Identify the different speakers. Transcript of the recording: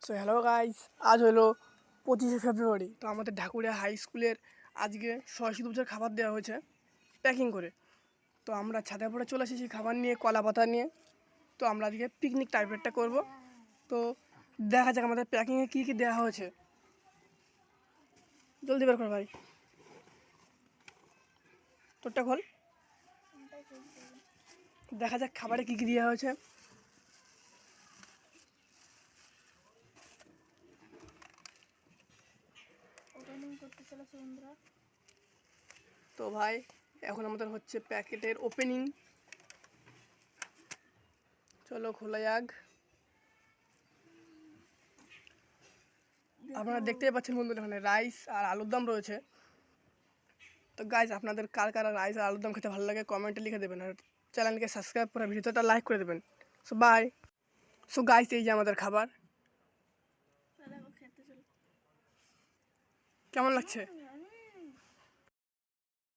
Speaker 1: So hello guys, আজ হলো 25শে ফেব্রুয়ারি। তো আমাদের ঢাকুরিয়া হাই স্কুলের আজকে সরস্বতী পুজোর খাবার দেওয়া হয়েছে প্যাকিং করে। তো আমরা ছাদে পড়ে চলে এসেছি খাবার নিয়ে, কলা পাতা নিয়ে। তো আমরা আজকে পিকনিক টাইপেরটা করব। তো দেখা যাক আমাদের প্যাকিংয়ে কী কী দেওয়া হয়েছে। জলদি বের কর ভাই, তোরটা খোল। দেখা যাক খাবারে কী কী দেওয়া হয়েছে। তো ভাই এখন আমাদের হচ্ছে প্যাকেটের ওপেনিং। চলো খোলা যাক। আপনারা দেখতেই পাচ্ছেন বন্ধুরা, এখানে রাইস আর আলুর দম রয়েছে। তো গাইজ, আপনাদের কার কারা রাইস আর আলুর দম খেতে ভালো লাগে কমেন্টে লিখে দেবেন, আর চ্যানেলকে সাবস্ক্রাইব করে ভিডিওটা লাইক করে দেবেন। So by. সো গাইজ, এই যে আমাদের খাবার, কেমন লাগছে?